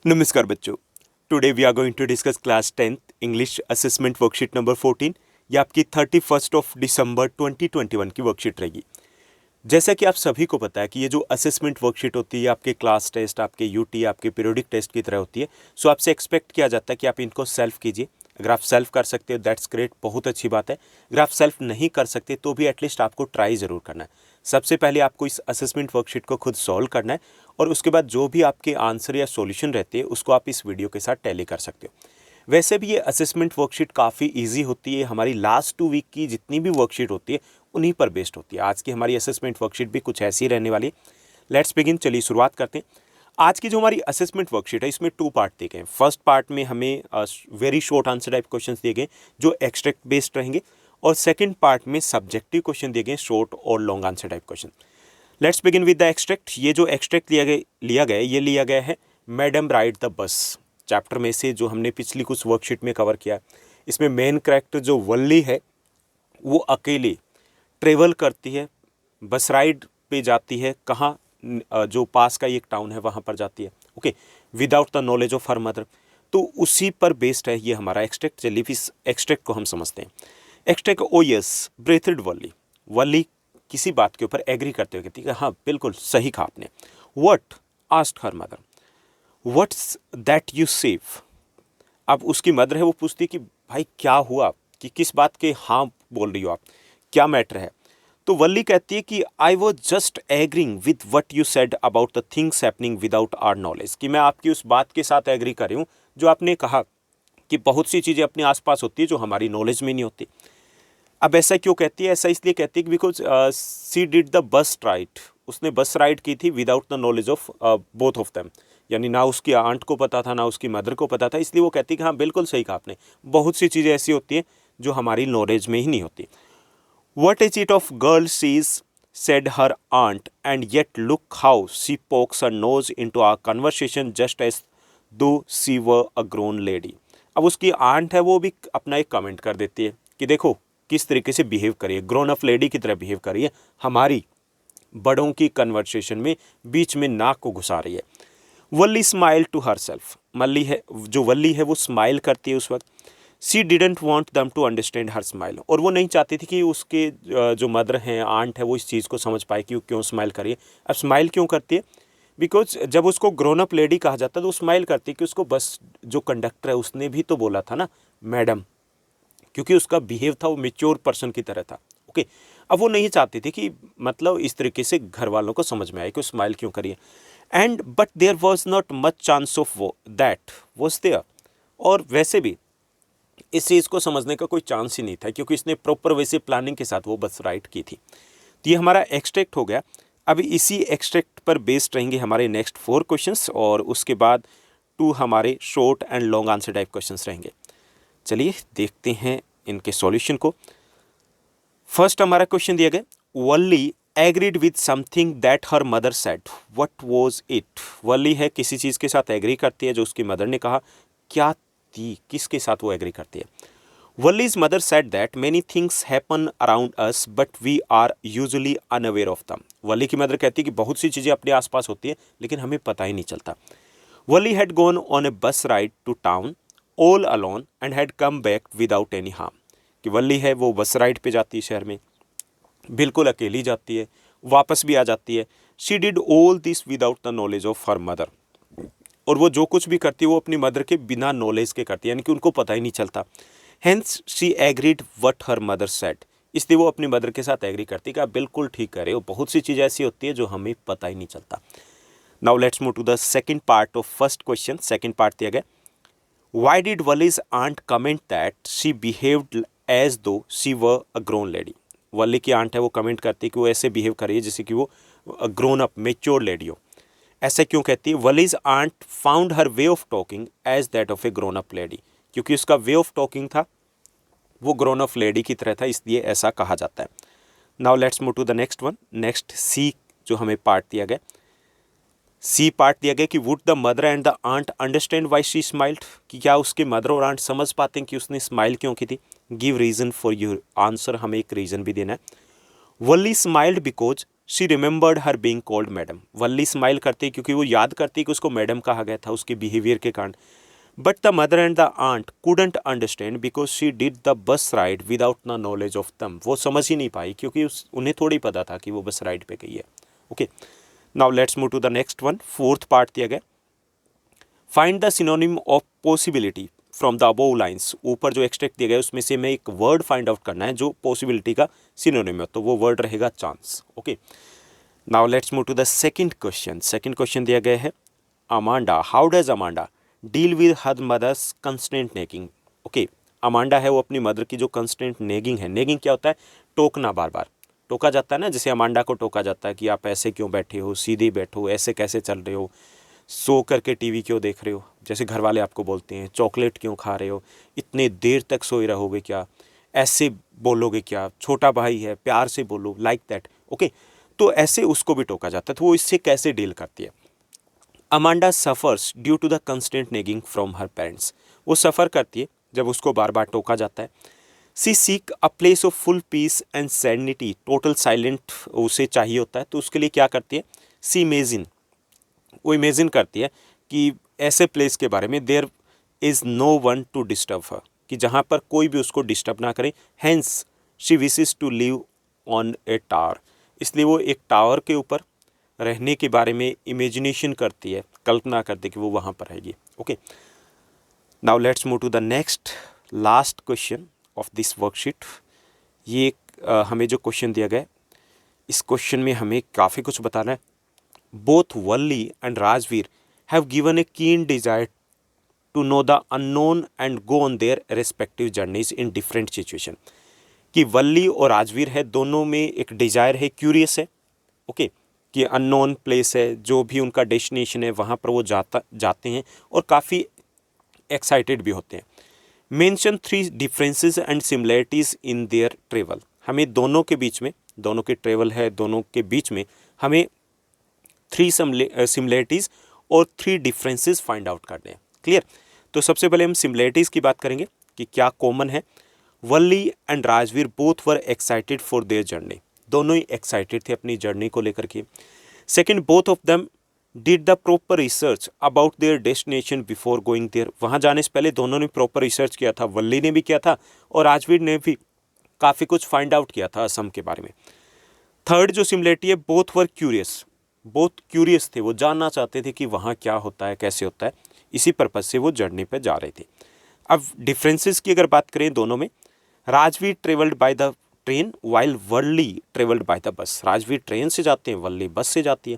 नमस्कार बच्चों। Today we are going to discuss class 10th English assessment worksheet number 14। ये आपकी 31 ऑफ दिसंबर 2021 की वर्कशीट रहेगी। जैसा कि आप सभी को पता है कि ये जो असेसमेंट वर्कशीट होती है आपके क्लास टेस्ट, आपके यूटी, आपके पीरियोडिक टेस्ट की तरह होती है। सो आपसे एक्सपेक्ट किया जाता है कि आप इनको सेल्फ कीजिए। अगर आप सेल्फ कर सकते हो दैट्स ग्रेट, बहुत अच्छी बात है। अगर आप सेल्फ नहीं कर सकते तो भी एटलीस्ट आपको ट्राई ज़रूर करना है। सबसे पहले आपको इस असेसमेंट वर्कशीट को खुद सॉल्व करना है और उसके बाद जो भी आपके आंसर या सॉल्यूशन रहते हैं उसको आप इस वीडियो के साथ टैली कर सकते हो। वैसे भी ये असेसमेंट वर्कशीट काफ़ी इजी होती है। हमारी लास्ट 2 वीक की जितनी भी वर्कशीट होती है उन्हीं पर बेस्ड होती है। आज की हमारी असेसमेंट वर्कशीट भी कुछ ऐसी रहने वाली है। लेट्स बिगिन, चलिए शुरुआत करते हैं। आज की जो हमारी असेसमेंट वर्कशीट है इसमें 2 पार्ट दिए गए हैं। फर्स्ट पार्ट में हमें very short answer type questions दिए गए जो एक्सट्रैक्ट बेस्ड रहेंगे और सेकंड पार्ट में सब्जेक्टिव क्वेश्चन दिए गए शॉर्ट और long answer type question. Let's begin with the extract. ये जो एक्सट्रैक्ट लिया गया है madam ride the bus chapter में से, जो हमने पिछली कुछ वर्कशीट में कवर किया है। इसमें मेन कैरेक्टर जो वल्ली है वो अकेले ट्रेवल करती है, बस राइड पे जाती है। कहाँ? जो पास का एक टाउन है वहाँ पर जाती है। Okay, without the knowledge of her mother. तो उसी पर बेस्ड है ये हमारा एक्सट्रैक्ट। चलिए इस एक्सट्रैक्ट को हम समझते हैं। एक्सट्रैक्ट ओ यस ब्रेथड वल्ली। वल्ली किसी बात के ऊपर एग्री करते हुए कहती है हाँ बिल्कुल सही कहा आपने। What asked her mother, what's that you save. अब उसकी मदर है वो पूछती कि भाई क्या हुआ, कि किस बात के हाँ बोल रही हो आप, क्या मैटर है। तो वल्ली कहती है कि I was just agreeing with what you said about the things happening without our knowledge. कि मैं आपकी उस बात के साथ एग्री कर रही हूँ जो आपने कहा कि बहुत सी चीज़ें अपने आसपास होती है जो हमारी नॉलेज में नहीं होती। अब ऐसा क्यों कहती है? ऐसा इसलिए कहती है कि because she did the bus ride. उसने बस राइड की थी without the knowledge of both of them. यानी ना उसकी आंट को पता था ना उसकी मदर को पता था, इसलिए वो कहती है कि हाँ बिल्कुल सही कहा आपने, बहुत सी चीज़ें ऐसी होती हैं जो हमारी नॉलेज में ही नहीं होती। What is it of girl sees, said her aunt, and yet look how she pokes her nose into our conversation just as though she were a grown lady. अब उसकी आंट है वो भी अपना एक कमेंट कर देती है कि देखो किस तरीके से बिहेव करिए, ग्रोन अप लेडी की तरह बिहेव करिए, हमारी बड़ों की कन्वर्सेशन में बीच में नाक को घुसा रही है। Valli smile to herself. Valli है वो स्माइल करती है उस वक्त। She didn't want them to understand her smile. और वो नहीं चाहती थी कि उसके जो मदर हैं, आंट है, वो इस चीज़ को समझ पाए कि वो क्यों स्माइल करिए। अब स्माइल क्यों करती है? बिकॉज जब उसको ग्रोन अप लेडी कहा जाता है तो वो स्माइल करती है कि उसको बस जो कंडक्टर है उसने भी तो बोला था ना मैडम, क्योंकि उसका बिहेव था वो मेच्योर पर्सन की तरह था। ओके, अब वो नहीं चाहती थी कि मतलब इस तरीके से घर वालों को समझ में आए कि वो स्माइल क्यों करिए। And but there was not much chance of वो दैट वॉज देयर। और वैसे भी इस चीज़ को समझने का कोई चांस ही नहीं था क्योंकि इसने प्रॉपर वैसे प्लानिंग के साथ वो बस राइड की थी। तो ये हमारा एक्सट्रैक्ट हो गया। अभी इसी एक्सट्रैक्ट पर बेस्ड रहेंगे हमारे नेक्स्ट 4 क्वेश्चंस और उसके बाद 2 हमारे short and long answer type questions रहेंगे। चलिए देखते हैं इनके सॉल्यूशन को। फर्स्ट हमारा क्वेश्चन दिया गया, Valli agreed with something that her mother said, what was it. Valli है किसी चीज़ के साथ एग्री करती है जो उसकी मदर ने कहा, क्या थी, किसके साथ वो एग्री करती है। Valli's mother said that many things happen around us but we are usually unaware of them. Valli की मदर कहती है कि बहुत सी चीज़ें अपने आसपास होती है लेकिन हमें पता ही नहीं चलता। Valli had gone on a bus ride to town all alone and had come back without any harm. कि वल्ली है वो बस राइड पे जाती है शहर में, बिल्कुल अकेली जाती है, वापस भी आ जाती है। She did all this without the knowledge of her mother. और वो जो कुछ भी करती है वो अपनी मदर के बिना नॉलेज के करती है, यानी कि उनको पता ही नहीं चलता। Hence she agreed what her mother said. इसलिए वो अपनी मदर के साथ एग्री करती है कि आप बिल्कुल ठीक कह रहे हो, बहुत सी चीज़ें ऐसी होती है जो हमें पता ही नहीं चलता। Now let's move to the second part of first question. Second part दिया गया, why did Valli's aunt comment that she behaved as though she were a grown lady. Valli की आंट है वो कमेंट करती है कि वो ऐसे बिहेव कर रही है जैसे कि वो ग्रोन अप मेच्योर लेडी हो। ऐसा क्यों कहती है? Valli's aunt found her way of talking as that of a grown up lady. क्योंकि उसका वे ऑफ टॉकिंग था वो ग्रोन अप लेडी की तरह था, इसलिए ऐसा कहा जाता है। Now let's move to the next one. Next C जो हमें पार्ट दिया गया, सी पार्ट दिया गया कि would the mother and the aunt understand why she smiled. कि क्या उसके मदर और आंट समझ पाते हैं कि उसने स्माइल क्यों की थी। Give reason for your answer, हमें एक रीजन भी देना है। Valli smiled because she remembered her being called madam. Valli smile करती है क्योंकि वो याद करती है कि उसको मैडम कहा गया था उसके बिहेवियर के कारण। But the mother and the aunt couldn't understand because she did the bus ride without the knowledge of them. वो समझ ही नहीं पाई क्योंकि उन्हें थोड़ी पता था कि वो बस राइड पे गई है। Okay, now let's move to the next one. Fourth part दिया गया, find the synonym of possibility from the above lines. ऊपर जो एक्सट्रैक्ट दिया गया है उसमें से हमें एक वर्ड फाइंड आउट करना है जो पॉसिबिलिटी का सिनोनिम है, तो वो वर्ड रहेगा chance. Okay, now let's move to the second question. Second question दिया गया है, Amanda, how does Amanda deal with her mother's constant nagging. Okay, Amanda है वो अपनी मदर की जो कंस्टेंट नेगिंग है, नेगिंग क्या होता है, टोकना, बार बार टोका जाता है ना, जैसे अमांडा को टोका जाता है कि आप ऐसे क्यों बैठे हो, सीधे बैठो, ऐसे कैसे चल रहे हो, सो करके टीवी क्यों देख रहे हो, जैसे घर वाले आपको बोलते हैं चॉकलेट क्यों खा रहे हो, इतने देर तक सोए रहोगे क्या, ऐसे बोलोगे क्या, छोटा भाई है प्यार से बोलो, लाइक दैट। ओके, तो ऐसे उसको भी टोका जाता है, तो वो इससे कैसे डील करती है। Amanda suffers due to the constant nagging from her parents. वो सफ़र करती है जब उसको बार बार टोका जाता है। She seek a place of full peace and sanity, total silent उसे चाहिए होता है, तो उसके लिए क्या करती है, सी इमेजिन, वो इमेजिन करती है कि ऐसे प्लेस के बारे में, there is no one to disturb her, कि जहाँ पर कोई भी उसको डिस्टर्ब ना करे। Hence she wishes to live on a tower, इसलिए वो एक टावर के ऊपर रहने के बारे में इमेजिनेशन करती है, कल्पना करती है कि वो वहाँ पर रहेगी। Okay, now let's move to the next last question of this worksheet. ये हमें जो क्वेश्चन दिया गया है, इस क्वेश्चन में हमें काफ़ी कुछ बताना है। Both Valli and Rajveer have given a keen desire to know the unknown and go on their respective journeys in different situation. कि वल्ली और राजवीर है, दोनों में एक डिजायर है, क्यूरियस है। ओके, कि अननोन प्लेस है, जो भी उनका डेस्टिनेशन है वहाँ पर वो जाते हैं और काफ़ी एक्साइटेड भी होते हैं। Mention 3 differences and similarities in their travel. हमें दोनों के बीच में, दोनों के ट्रेवल है, दोनों के बीच में हमें 3 सिमिलैरिटीज़ और 3 डिफरेंसेस फाइंड आउट करने हैं। क्लियर? तो सबसे पहले हम सिमिलैरिटीज़ की बात करेंगे कि क्या कॉमन है। Valli and Rajveer both were excited for their journey, दोनों ही एक्साइटेड थे अपनी जर्नी को लेकर के। Second, both of them did the proper research about their destination before going there. वहाँ जाने से पहले दोनों ने प्रॉपर रिसर्च किया था, वल्ली ने भी किया था और राजवीर ने भी काफ़ी कुछ फाइंड आउट किया था असम के बारे में। थर्ड जो सिमिलरिटी है, बोथ वर क्यूरियस, बहुत क्यूरियस थे, वो जानना चाहते थे कि वहाँ क्या होता है, कैसे होता है, इसी पर्पज़ से वो जर्नी पर जा रहे थे। अब डिफरेंसेस की अगर बात करें दोनों में, Rajveer travelled by the train while Valli travelled by the bus. Rajveer train से जाते हैं, वल्ली बस से जाती है।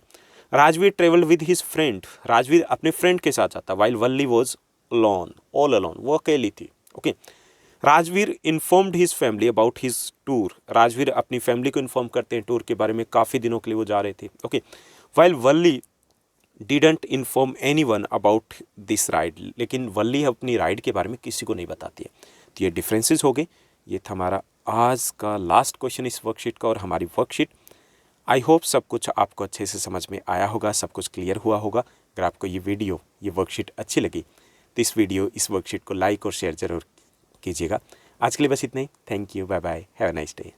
Rajveer travelled with his friend, Rajveer अपने फ्रेंड के साथ जाता, while Valli was alone, all alone, वो अकेली थी। Okay, Rajveer informed his family about his tour, Rajveer अपनी फैमिली को इन्फॉर्म करते हैं टूर के बारे में, काफ़ी दिनों के लिए वो जा रहे थे। Okay, while Valli didn't inform anyone about this ride, लेकिन वल्ली अपनी राइड के बारे में किसी को नहीं बताती है। तो ये डिफरेंसेस हो गए। ये था हमारा आज का लास्ट क्वेश्चन इस वर्कशीट का और हमारी वर्कशीट। आई होप सब कुछ आपको अच्छे से समझ में आया होगा, सब कुछ क्लियर हुआ होगा। अगर आपको ये वीडियो, ये वर्कशीट अच्छी लगी तो इस वर्कशीट को लाइक और शेयर ज़रूर कीजिएगा। आज के लिए बस इतना ही। Thank you, bye bye, have a nice day.